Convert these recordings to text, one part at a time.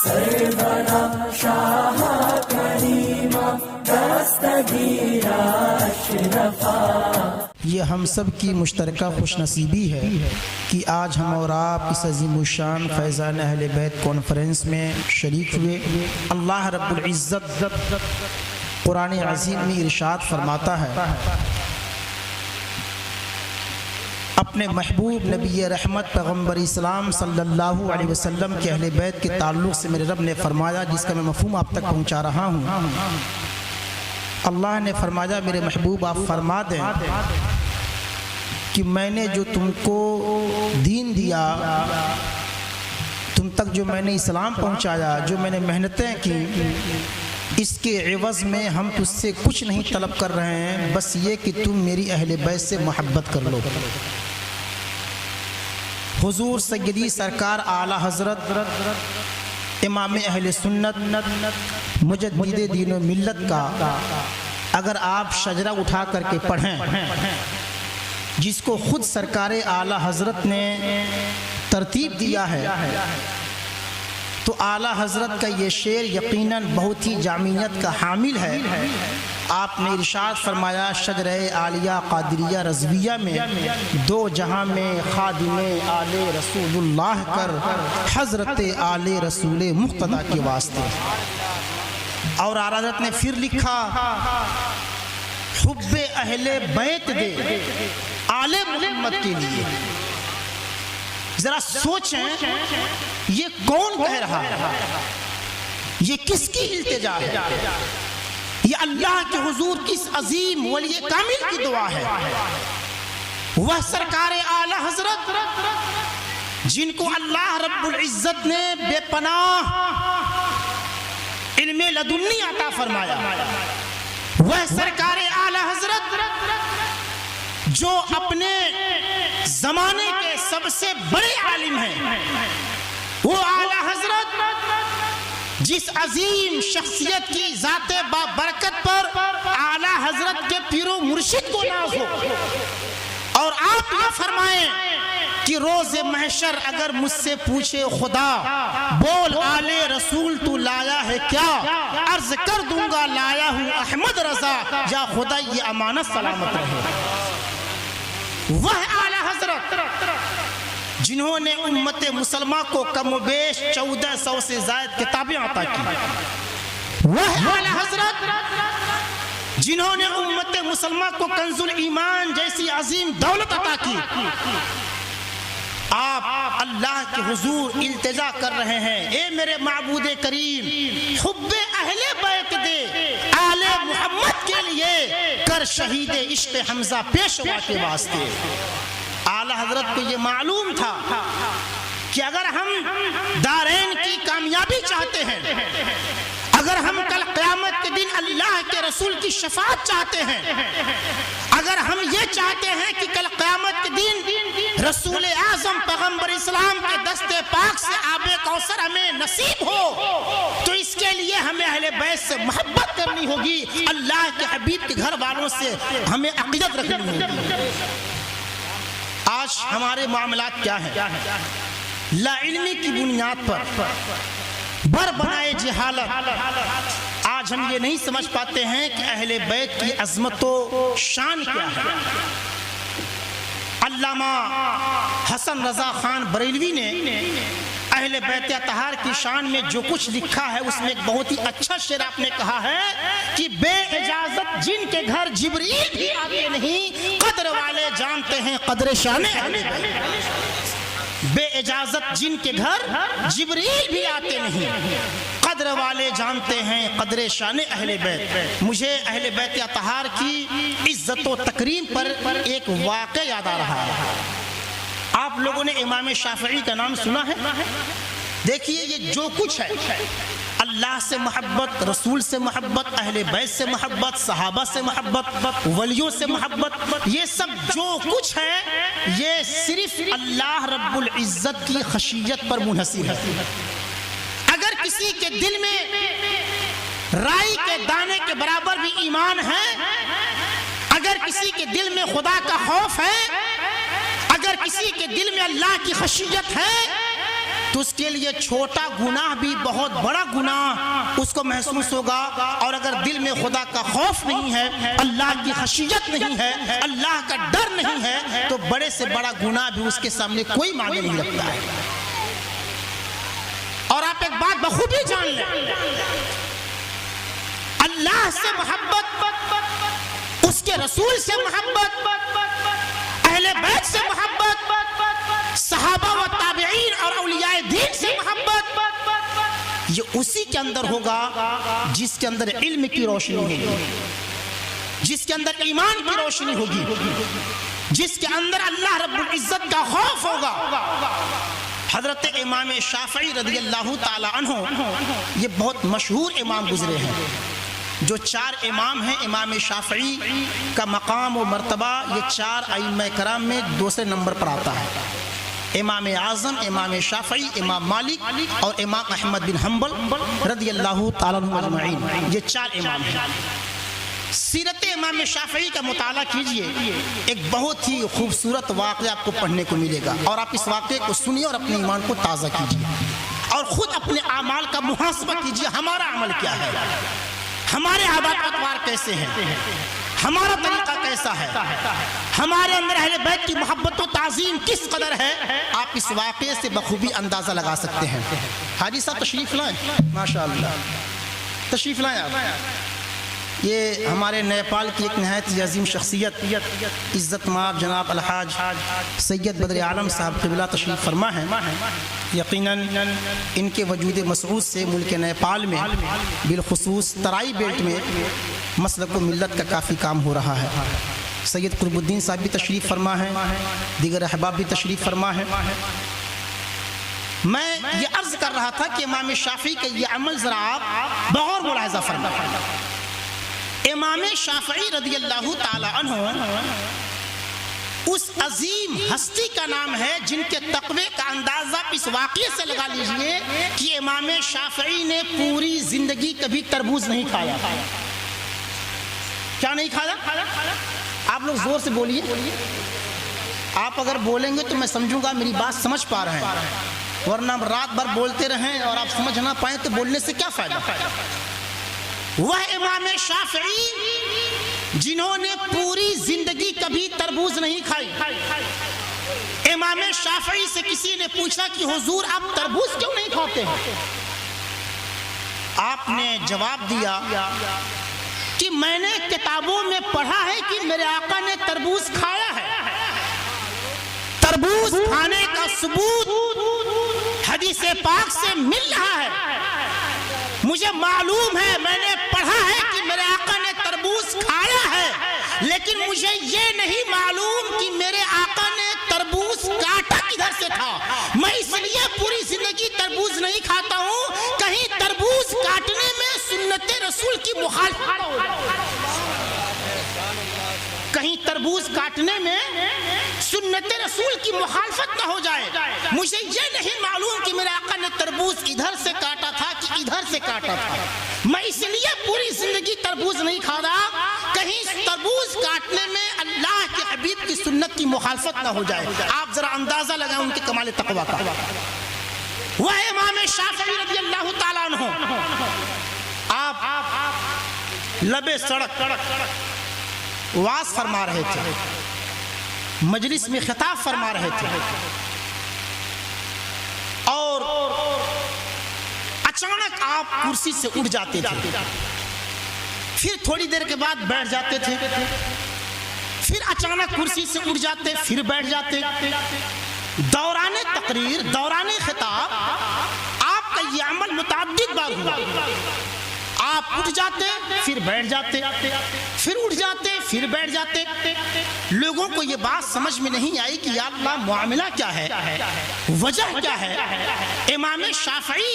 سرورا شاہ کریما دستگیرا اشرفا۔ یہ ہم سب کی مشترکہ خوش نصیبی ہے کہ آج ہم اور آپ اس عظیم الشان فیضان اہل بیت کانفرنس میں شریک ہوئے۔ اللہ رب العزت قرآن عظیم میں ارشاد فرماتا ہے، اپنے محبوب نبی رحمت پیغمبر اسلام صلی اللہ علیہ وسلم کے اہل بیت کے تعلق سے میرے رب نے فرمایا، جس کا میں مفہوم آپ تک پہنچا رہا ہوں۔ اللہ نے فرمایا، میرے محبوب آپ فرما دیں کہ میں نے جو تم کو دین دیا، تم تک جو میں نے اسلام پہنچایا، جو میں نے محنتیں کی، اس کے عوض میں ہم تجھ سے کچھ نہیں طلب کر رہے ہیں، بس یہ کہ تم میری اہل بیت سے محبت کر لو۔ حضور سیدی سرکار اعلیٰ حضرت امام اہل سنت مجدد دین و ملت کا اگر آپ شجرہ اٹھا کر کے پڑھیں، جس کو خود سرکار اعلیٰ حضرت نے ترتیب دیا ہے، تو اعلیٰ حضرت کا یہ شعر یقیناً بہت ہی جامعیت کا حامل ہے۔ آپ نے ارشاد فرمایا، شجرہ عالیہ قادریہ رضویہ میں دو جہاں میں خادم آل رسول اللہ کر، حضرت آل رسول مقتدیٰ کے واسطے۔ اور اعلیٰ حضرت نے پھر لکھا، حب اہل بیت دے آل محمد کے لیے۔ ذرا سوچیں، یہ کون کہہ رہا ہے؟ یہ کس کی التجا ہے؟ یہ اللہ کے حضور کس عظیم ولی کامل کی دعا ہے؟ وہ سرکار اعلیٰ حضرت جن کو اللہ رب العزت نے بے پناہ علم لدنی عطا فرمایا، وہ سرکار اعلیٰ حضرت جو اپنے زمانے کے سب سے بڑے عالم ہیں، وہ اعلیٰ حضرت جس عظیم شخصیت کی ذات بابرکت پر اعلیٰ حضرت کے پیر و مرشد کو ناز ہو، اور آپ یہ فرمائیں کہ روز محشر اگر مجھ سے پوچھے خدا، بول آل رسول تو لایا ہے کیا، عرض کر دوں گا لایا ہوں احمد رضا، یا خدا یہ امانت سلامت رہے۔ وہ اعلیٰ حضرت جنہوں نے امت مسلمہ کو کم و بیش 1400 سے زائد کتابیں عطا کی۔ وہ اعلیٰ حضرت جنہوں نے امت مسلمہ کو کنز الایمان جیسی عظیم دولت عطا کی۔ آپ اللہ کے حضور التجا کر رہے ہیں، اے میرے معبود کریم، حب اہل بیت دے آل محمد کے لیے کر شہید عشق حمزہ پیشوا کے واسطے۔ اعلیٰ حضرت کو یہ معلوم تھا کہ اگر ہم دارین کی کامیابی چاہتے ہیں، اگر ہم کل قیامت کے دن اللہ کے رسول کی شفاعت چاہتے ہیں، اگر ہم یہ چاہتے ہیں کہ کل قیامت کے دن رسول اعظم پیغمبر اسلام کے دست پاک سے آب کوثر ہمیں نصیب ہو، تو اس کے لیے ہمیں اہل بیت سے محبت کرنی ہوگی، اللہ کے حبیب کے گھر والوں سے ہمیں عقیدت رکھنی ہوگی۔ آج ہمارے معاملات کیا ہیں؟ لا علمی کی بنیاد پر بر بنائے جہالت، آج ہم یہ نہیں سمجھ پاتے ہیں کہ اہل بیت کی عظمت و شان کیا ہے۔ علامہ حسن رضا خان بریلوی نے اہل بیت اطہار کی شان میں جو کچھ لکھا ہے، اس میں ایک بہت ہی اچھا شعر آپ نے کہا ہے کہ بے اجازت جن کے گھر جبریل بھی آتے نہیں، قدر والے جانتے ہیں قدر شان اہل بیت۔ بے اجازت جن کے گھر جبریل بھی آتے نہیں، قدر والے جانتے ہیں قدر شان اہل بیت۔ مجھے اہل بیت اطہار کی عزت و تکریم پر ایک واقعہ یاد آ رہا ہے۔ آپ لوگوں نے امام شافعی کا نام سنا ہے؟ دیکھیے، یہ جو کچھ ہے، اللہ سے محبت، رسول سے محبت، اہل بیت سے محبت، صحابہ سے محبت، ولیوں سے محبت، یہ سب جو کچھ ہے، یہ صرف اللہ رب العزت کی خشیت پر منحصر ہے۔ اگر کسی کے دل میں رائی کے دانے کے برابر بھی ایمان ہے، اگر کسی کے دل میں خدا کا خوف ہے، اگر کسی کے دل میں اللہ کی خشیت ہے، تو اس کے لیے چھوٹا گناہ بھی بہت بڑا گناہ اس کو محسوس ہوگا، اور اگر دل میں خدا کا خوف نہیں ہے، اللہ کی خشیت نہیں ہے، اللہ کا ڈر نہیں ہے، تو بڑے سے بڑا گناہ بھی اس کے سامنے کوئی معنی نہیں رکھتا ہے۔ اور آپ ایک بات بخوبی جان لیں، اللہ سے محبت، اس کے رسول سے محبت، اہل بیت سے محبت، صحابہ و تابعین اور اولیاء دین سے محبت، یہ اسی کے اندر ہوگا جس کے اندر علم کی روشنی ہوگی، جس کے اندر ایمان کی روشنی ہوگی، جس کے اندر اللہ رب العزت کا خوف ہوگا۔ حضرت امام شافعی رضی اللہ تعالی عنہ یہ بہت مشہور امام گزرے ہیں۔ جو 4 امام ہیں، امام شافعی کا مقام و مرتبہ یہ 4 ائمہ کرام میں دوسرے نمبر پر آتا ہے۔ امام اعظم، امام شافعی، امام مالک اور امام احمد بن حنبل رضی اللہ تعالیٰ عنہ اجمعین، یہ 4 امام ہیں۔ سیرت امام شافعی کا مطالعہ کیجئے، ایک بہت ہی خوبصورت واقعہ آپ کو پڑھنے کو ملے گا، اور آپ اس واقعے کو سنیے اور اپنے ایمان کو تازہ کیجئے اور خود اپنے اعمال کا محاسبہ کیجئے۔ ہمارا عمل کیا ہے، ہمارے عادات و اطوار کیسے ہیں، ہمارا طریقہ کیسا ہے، ہمارے اندر اہل بیت کی محبت و تعظیم کس قدر ہے، آپ اس واقعے سے بخوبی اندازہ لگا سکتے ہیں۔ حاجی صاحب تشریف لائیں، ماشاءاللہ تشریف لائیں آپ۔ یہ ہمارے نیپال کی ایک نہایت ہی عظیم شخصیت عزت مآب جناب الحاج سید بدر عالم صاحب قبلہ تشریف فرما ہیں۔ یقیناً ان کے وجود مسعود سے ملک نیپال میں بالخصوص ترائی بیلٹ میں مسلک و ملت کا کافی کام ہو رہا ہے۔ سید قرب الدین صاحب بھی تشریف فرما ہیں، دیگر احباب بھی تشریف فرما ہیں۔ میں یہ عرض کر رہا تھا کہ امام شافعی کا یہ عمل ذرا آپ بغور ملاحظہ فرمائیں۔ امام شافعی رضی اللہ تعالی عنہ اس عظیم ہستی کا نام ہے جن کے تقوی کا اندازہ اس واقعے سے لگا لیجئے کہ امام شافعی نے پوری زندگی کبھی تربوز نہیں کھایا۔ کیا نہیں کھایا؟ آپ لوگ زور سے بولیے، آپ اگر بولیں گے تو میں سمجھوں گا میری بات سمجھ پا رہے ہیں، ورنہ ہم رات بھر بولتے رہیں اور آپ سمجھ نہ پائیں تو بولنے سے کیا فائدہ۔ وہ امام شافعی جنہوں نے پوری زندگی کبھی تربوز نہیں کھائی۔ امام شافعی سے کسی نے پوچھا کہ حضور آپ تربوز کیوں نہیں کھاتے ہیں؟ آپ نے جواب دیا کہ میں نے کتابوں میں پڑھا ہے کہ میرے آقا نے تربوز کھایا ہے۔ تربوز کھانے کا ثبوت حدیث پاک سے مل رہا ہے۔ مجھے معلوم ہے، میں نے پڑھا ہے کہ میرے آقا نے تربوز کھایا ہے، لیکن مجھے یہ نہیں معلوم کہ میرے آقا نے تربوز کاٹا کدھر سے تھا۔ میں اس لیے پوری زندگی تربوز نہیں کھاتا ہوں، کہیں تربوز کاٹنے میں سنت رسول کی مخالفت ہو جائے، کہیں تربوز کاٹنے میں سنت رسول کی مخالفت نہ ہو جائے۔ مجھے یہ نہیں معلوم کہ میرے آقا نے تربوز ادھر سے کاٹا تھا کہ ادھر سے کاٹا تھا، میں اس لیے پوری زندگی تربوز نہیں کھا رہا، کہیں تربوز کاٹنے میں اللہ کے حبیب کی سنت کی مخالفت نہ ہو جائے۔ آپ ذرا اندازہ لگائیں ان کے کمال تقویٰ کا۔ وہ امام شافعی رضی اللہ تعالیٰ عنہ، آپ لبے سڑک واز فرما رہے تھے، مجلس میں خطاب فرما رہے تھے، اور اچانک آپ کرسی سے اٹھ جاتے تھے، پھر تھوڑی دیر کے بعد بیٹھ جاتے تھے، پھر اچانک کرسی سے اٹھ جاتے، پھر بیٹھ جاتے۔ دوران تقریر، دوران خطاب آپ کا یہ عمل متعدد بار ہوا۔ آپ اٹھ جاتے، پھر بیٹھ جاتے، پھر اٹھ جاتے، پھر بیٹھ جاتے۔ لوگوں کو یہ بات سمجھ میں نہیں آئی کہ یا اللہ معاملہ کیا ہے، وجہ کیا ہے۔ امام شافعی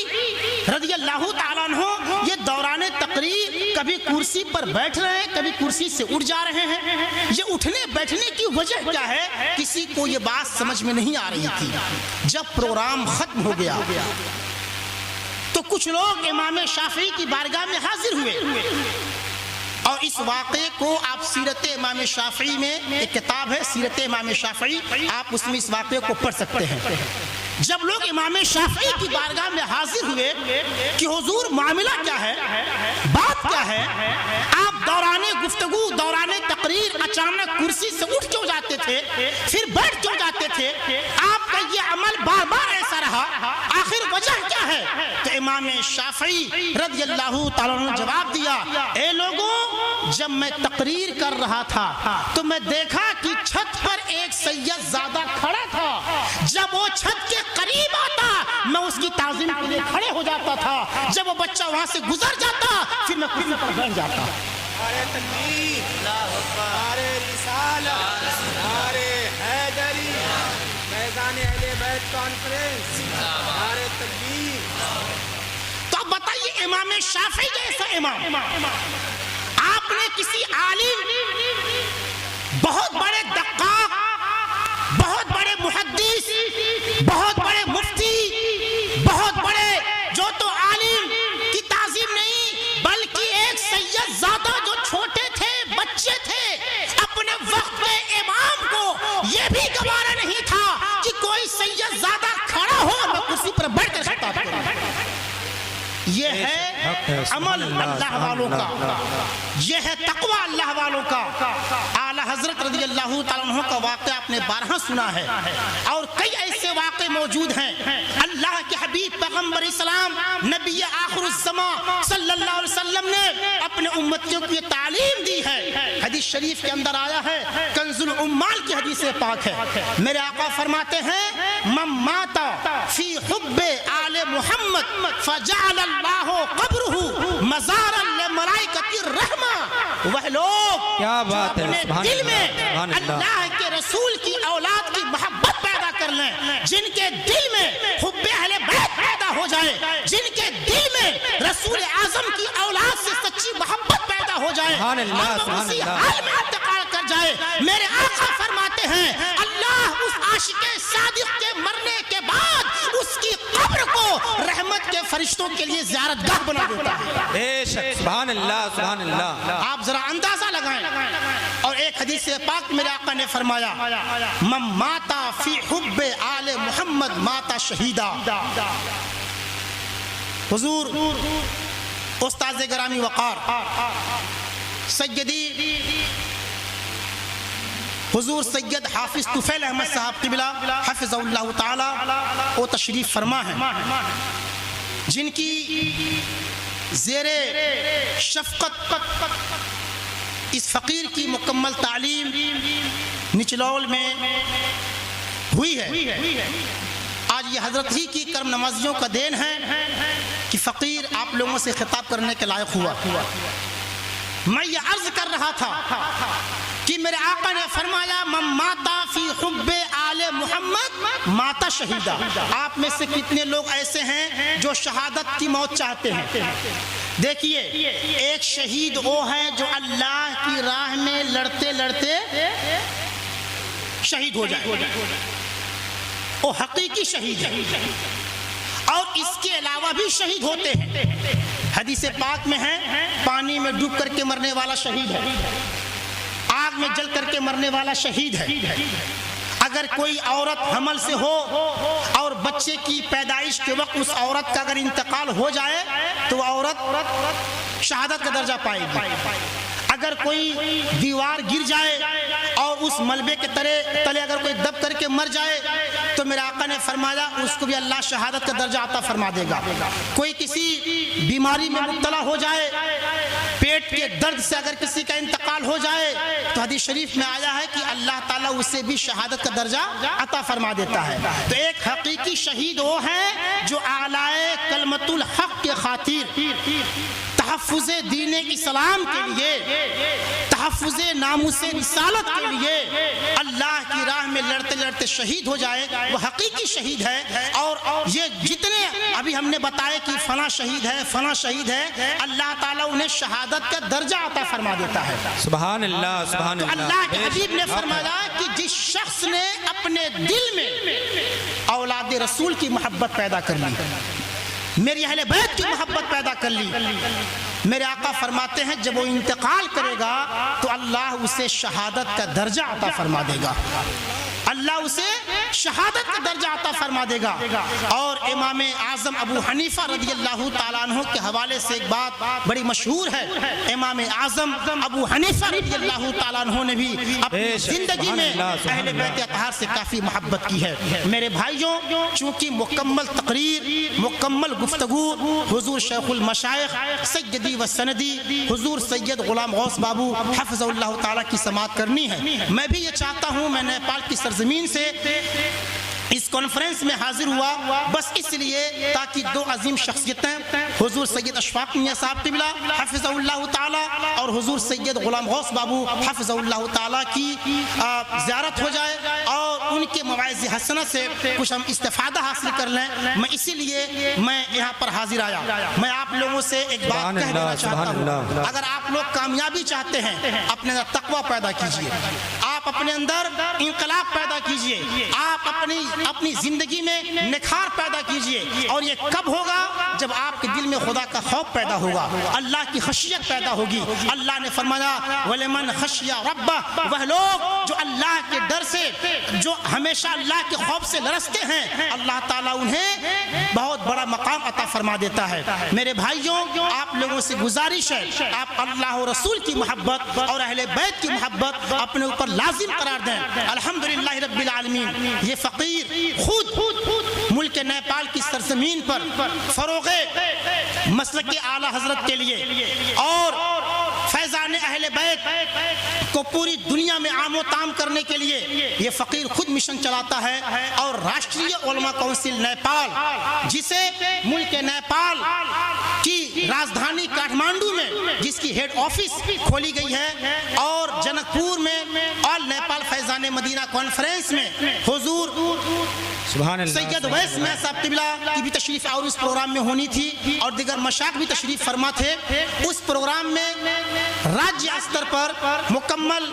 رضی اللہ تعالیٰ عنہ یہ دوران تقریر کبھی کرسی پر بیٹھ رہے ہیں، کبھی کرسی سے اٹھ جا رہے ہیں، یہ اٹھنے بیٹھنے کی وجہ کیا ہے، کسی کو یہ بات سمجھ میں نہیں آ رہی تھی۔ جب پروگرام ختم ہو گیا تو کچھ لوگ امام شافعی کی بارگاہ میں حاضر ہوئے، اور اس واقعے کو آپ سیرت امام شافعی میں ایک کتاب ہے سیرت امام شافعی، آپ اس میں اس واقعے کو پڑھ سکتے ہیں۔ جب لوگ امام شافعی کی بارگاہ میں حاضر ہوئے کہ حضور معاملہ کیا ہے، بات کیا ہے، آپ دوران گفتگو دوران تقریر اچانک کرسی سے اٹھ کیوں جاتے تھے، پھر بیٹھ کیوں جاتے تھے، آپ کا یہ عمل بار بار ایسا رہا، آخر وجہ کیا ہے؟ تو امام شافعی رضی اللہ تعالیٰ عنہ نے جواب دیا، اے لوگوں، جب میں تقریر کر رہا تھا تو میں دیکھا کہ چھت پر ایک سید زادہ کھڑا تھا، جب وہ چھت کے قریب آتا میں اس کی تعظیم کے لیے کھڑے ہو جاتا تھا، جب وہ بچہ وہاں سے گزر جاتا پھر میں کرسی پر بیٹھ جاتا۔ نعرہ تکبیر، نعرہ رسالت، نعرہ حیدری، میدان اہل بیت کانفرنس، نعرہ تکبیر۔ تو اب بتائیے امام شافعی جیسا امام، آپ نے کسی عالم، بہت بڑے دقاق، بہت بڑے محدث، بہت بڑے مفتی، بہت بڑے جو تو عالم کی تعظیم نہیں، بلکہ ایک سید زادہ جو چھوٹے تھے، بچے تھے، اپنے وقت میں امام کو یہ بھی گوارا نہیں تھا کہ کوئی سید زادہ کھڑا ہو اور میں کرسی پر بیٹھ کر خطاب کروں۔ یہ ہے عمل اللہ والوں کا، یہ ہے تقوی اللہ والوں کا۔ اعلیٰ حضرت رضی اللہ تعالیٰ عنہ کا واقعہ آپ نے بارہا سنا ہے، اور کئی ایسے واقعے موجود ہیں۔ اللہ کے حبیب پیغمبر اسلام نبی آخر الزمان صلی اللہ علیہ وسلم نے اپنے امتیوں کو یہ تعلیم دی ہے۔ حدیث شریف کے اندر آیا ہے، کنز العمال کی حدیث پاک ہے، میرے آقا فرماتے ہیں، من مات فی حب آل محمد فجعل اللہ قبرہ مزارا لملائکۃ الرحمہ۔ وہ لوگ کیا بات ہے، اپنے دل میں اللہ کے رسول کی اولاد کی محبت پیدا کر لیں، جن کے دل میں حب اہل بیت پیدا ہو جائے، جن کے دل میں رسول اعظم کی اولاد سے سچی محبت پیدا ہو جائے، اور وہ اسی حال میں انتقال کر جائے، میرے آقا فرماتے ہیں اللہ اس عاشق صادق کے مرنے کے بعد اس کی قبر کو رحمت کے فرشتوں کے لیے زیارت گاہ بنا دیتا ہے۔ بے شک، سبحان اللہ، سبحان اللہ۔ آپ ذرا اندازہ لگائیں۔ اور ایک حدیث پاک میرے آقا نے فرمایا، من ماتا فی حب آل محمد ماتا شہیدا۔ حضور استاذ گرامی وقار سیدی حضور سید حافظ طفیل احمد صاحب قبلہ حفظ اللہ تعالی وہ تشریف فرما ہے، جن کی زیر شفقت اس فقیر کی مکمل تعلیم نچلول میں ہوئی ہے۔ آج یہ حضرت ہی کی کرم نوازیوں کا دین ہے کہ فقیر آپ لوگوں سے خطاب کرنے کے لائق ہوا۔ میں یہ عرض کر رہا تھا کہ میرے آقا نے فرمایا، من ماتا فی حب آل محمد ماتا شہیدہ۔ آپ میں سے کتنے لوگ ایسے ہیں جو شہادت کی موت چاہتے ہیں؟ دیکھیے، ایک شہید وہ ہے جو اللہ کی راہ میں لڑتے لڑتے شہید ہو جائے، وہ حقیقی شہید ہے، اور اس کے علاوہ بھی شہید ہوتے ہیں۔ حدیث پاک میں ہے، پانی میں ڈوب کر کے مرنے والا شہید ہے، آگ میں جل کر کے مرنے والا شہید ہے۔ اگر کوئی عورت حمل سے ہو اور بچے کی پیدائش کے وقت اس عورت کا اگر انتقال ہو جائے تو وہ عورت شہادت کا درجہ پائے گی۔ اگر کوئی دیوار گر جائے اور اس ملبے کے تلے اگر کوئی دب کر کے مر جائے تو میرے آقا نے فرمایا اس کو بھی اللہ شہادت کا درجہ عطا فرما دے گا۔ کوئی کسی بیماری میں مبتلا ہو جائے، پیٹ کے درد سے اگر کسی کا انتقال ہو جائے تو حدیث شریف میں آیا ہے کہ اللہ تعالیٰ اسے بھی شہادت کا درجہ عطا فرما دیتا ہے۔ تو ایک حقیقی شہید وہ ہے جو اعلی کلمت الحق کے خاطر تحفظ دین اسلام کے لیے، تحفظ ناموس رسالت کے لیے اللہ کی راہ میں لڑتے لڑتے شہید ہو جائے، وہ حقیقی شہید ہے۔ اور یہ جتنے ابھی ہم نے بتایا کہ فلاں شہید ہے فلاں شہید ہے، اللہ تعالیٰ انہیں شہادت کا درجہ عطا فرما دیتا ہے۔ سبحان اللہ، سبحان اللہ۔ تو اللہ کے حبیب نے فرمایا کہ جس شخص نے اپنے دل میں اولاد رسول کی محبت پیدا کر لی، میری اہل بیت کی محبت پیدا کر لی، میرے آقا فرماتے ہیں جب وہ انتقال کرے گا تو اللہ اسے شہادت کا درجہ عطا فرما دے گا، اللہ اسے شہادت کا درجہ عطا فرما دے گا۔ اور امام اعظم ابو حنیفہ رضی اللہ تعالیٰ عنہ کے حوالے سے ایک بات بڑی مشہور ہے، امام اعظم ابو حنیفہ رضی اللہ تعالیٰ عنہ نے بھی اپنی زندگی میں اہل بیت اطہار سے کافی محبت کی ہے۔ میرے بھائیوں، چونکہ مکمل تقریر، مکمل گفتگو حضور شیخ المشائخ سیدی و سندی حضور سید غلام غوث بابو حفظہ اللہ تعالیٰ کی سماعت کرنی ہے، میں بھی یہ چاہتا ہوں، میں نیپال کی سرزمین سے اس کانفرنس میں حاضر ہوا بس اس لیے تاکہ دو عظیم شخصیتیں حضور سید اشفاق میاں صاحب قبلہ حفظہ اللہ تعالیٰ اور حضور سید غلام غوث بابو حفظہ اللہ تعالیٰ کی زیارت ہو جائے اور ان کے مواعظ حسنہ سے کچھ ہم استفادہ حاصل کر لیں۔ میں اسی لیے میں یہاں پر حاضر آیا۔ میں آپ لوگوں سے ایک بات کہہ دینا چاہتا ہوں، اگر آپ لوگ کامیابی چاہتے ہیں اپنے اندر تقویٰ پیدا کیجئے، آپ اپنے اندر انقلاب پیدا کیجئے، آپ اپنی زندگی میں نکھار پیدا کیجئے، اور یہ کب ہوگا؟ جب آپ کے دل میں خدا کا خوف پیدا ہوگا، اللہ کی خشیت پیدا ہوگی۔ اللہ نے فرمایا وَلِمَنْ خَشِيَ رَبَّهُ، وہ لوگ جو اللہ کے ڈر سے، جو ہمیشہ اللہ کے خوف سے لرزتے ہیں، اللہ تعالیٰ انہیں بہت بڑا مقام عطا فرما دیتا ہے۔ میرے بھائیوں، آپ لوگوں سے گزارش ہے، آپ اللہ و رسول کی محبت اور اہل بیت کی محبت اپنے اوپر لازم قرار دیں۔ الحمدللہ رب العالمین، یہ فقیر خود ملک نیپال کی سرزمین پر فروغ مسلک اعلیٰ حضرت کے لیے اور فیضان اہل بیت کو پوری دنیا میں عام و تام کرنے کے لیے یہ فقیر خود مشن چلاتا ہے، اور راشٹریہ علماء کونسل نیپال، جسے ملک نیپال کی راجدھانی کاٹھمانڈو میں جس کی ہیڈ آفس کھولی گئی ہے، اور جنک پور میں آل نیپال فیضان مدینہ کانفرنس میں حضور سید ویس میاں صاحب قبلہ کی بھی تشریف اور اس پروگرام میں ہونی تھی، اور دیگر مشائخ بھی تشریف فرما تھے۔ اس پروگرام میں راجیہ استر پر مکمل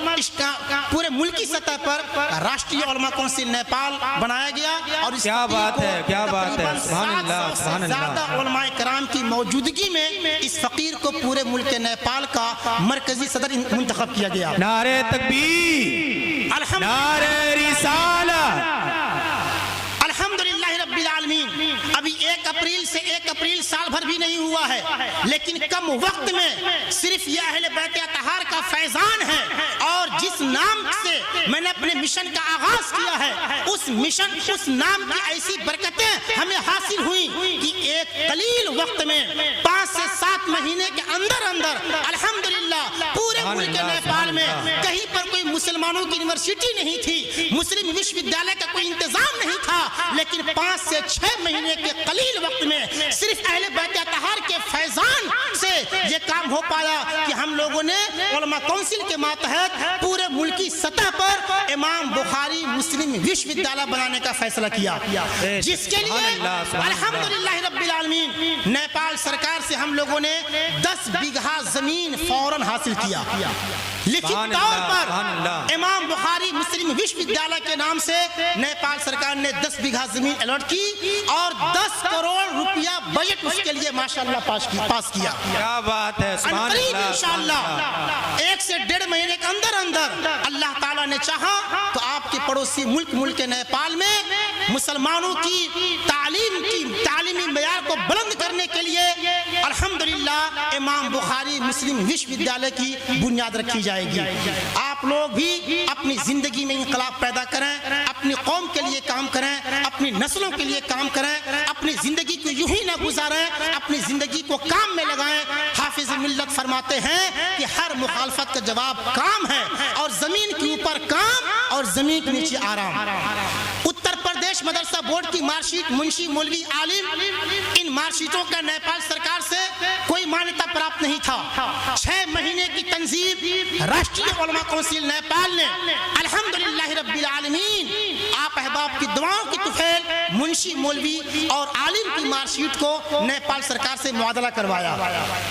پورے ملکی سطح پر راشٹریہ علماء کونسل نیپال بنایا گیا، اور اس کیا بات ہے، کیا بات ہے، سبحان اللہ، سبحان اللہ۔ زیادہ علماء کرام کی موجودگی میں اس فقیر کو پورے ملک نیپال کا مرکزی صدر منتخب کیا گیا۔ نعرہ تکبیر، نعرہ رسالت، الحمدللہ رب العالمین۔ ابھی 1 اپریل سال بھر بھی نہیں ہوا ہے، لیکن کم وقت میں صرف یہ اہل بیت اطہار کا فیضان ہے، اور جس نام سے میں نے اپنے مشن کا آغاز کیا ہے، اس نام کی ایسی برکتیں ہمیں حاصل ہوئی کہ ایک قلیل وقت میں 5 سے 7 مہینے کے اندر الحمدللہ پورے ملک نیپال میں کہیں پر کوئی مسلمانوں کی یونیورسٹی نہیں تھی، مسلم وشو ودیالیہ کا کوئی انتظام نہیں تھا، لیکن 5 سے 6 مہینے کے قلیل وقت میں صرف اہل بیت اطہار کے فیضان سے یہ کام ہو پایا کہ ہم لوگوں نے علماء کونسل کے ماتحت پورے ملکی سطح پر امام بخاری مسلم وشو ودیالیہ بنانے کا فیصلہ کیا، جس کے لیے الحمدللہ رب العالمین نیپال سرکار سے ہم لوگوں نے 10 بیگھہ زمین فوراً حاصل کیا۔ لکھت طور پر امام بخاری مسلم وشو ودیالیہ کے نام سے نیپال سرکار نے 10 بیگھہ زمین الاٹ کی، اور 10 کروڑ روپیہ بجٹ اس کے لیے ماشاءاللہ پاس کیا۔ کیا بات ہے، سبحان اللہ، انشاءاللہ 1 سے 1.5 مہینے کے اندر اللہ تعالیٰ نے چاہا تو آپ کے پڑوسی ملک نیپال میں مسلمانوں کی تعلیمی معیار کو بلند کرنے کے لیے الحمدللہ امام بخاری مسلم وشو ودیالیہ کی بنیاد رکھی جائے گی۔ آپ لوگ بھی اپنی زندگی میں انقلاب پیدا کریں، اپنی قوم کے لیے کام کریں، اپنی نسلوں کے لیے کام کریں، اپنی زندگی کو یوں ہی نہ گزاریں، اپنی زندگی کو کام میں لگائیں۔ حافظ ملت فرماتے ہیں کہ ہر مخالفت کا جواب کام ہے، اور زمین کے اوپر کام اور زمین کے نیچے آرام۔ اتر پردیش مدرسہ بورڈ کی مارکشیٹ منشی مولوی عالم، ان مارکشیٹوں کا نیپال سرکار سے کوئی مانیتا پراپت نہیں تھا۔ 6 مہینے کی تنظیم راشٹریہ علماء کونسل نیپال نے الحمدللہ رب العالمین آپ احباب کی دعاؤں کی طفیل منشی مولوی اور عالم کی مارکشیٹ کو نیپال سرکار سے معادلہ کروایا۔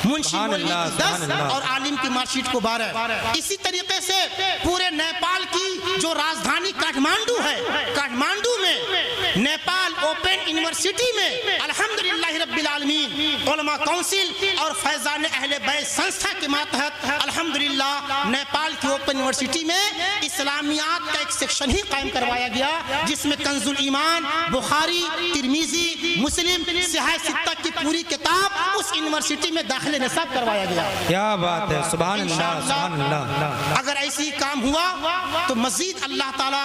منشی مولوی کی 10 اور عالم کی مارکشیٹ کو 12۔ اسی طریقے سے پورے نیپال کی جو راجدھانی کاٹھمانڈو ہے، کاٹھمانڈو میں نیپال اوپن یونیورسٹی میں الحمدللہ رب رب العالمین علماء کونسل اور فیضان اہل بیت سنستھا کے ماتحت الحمدللہ نیپال کی اوپن یونیورسٹی میں اسلامیات کا ایک سیکشن ہی قائم کروایا گیا، جس میں کنز الایمان، بخاری، ترمذی، مسلم، صحیح ستہ کی پوری کتاب اس یونیورسٹی میں داخل نصاب کروایا گیا۔ کیا بات ہے، سبحان اللہ سبحان اللہ۔ اگر ایسی کام ہوا تو مزید اللہ تعالی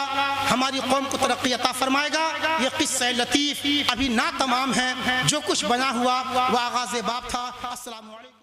ہماری قوم کو ترقی عطا فرمائے گا۔ یہ قصہ لطیف ابھی نہ تمام ہے، جو کچھ بنا ہوا وہ آغاز باب تھا۔ السلام علیکم۔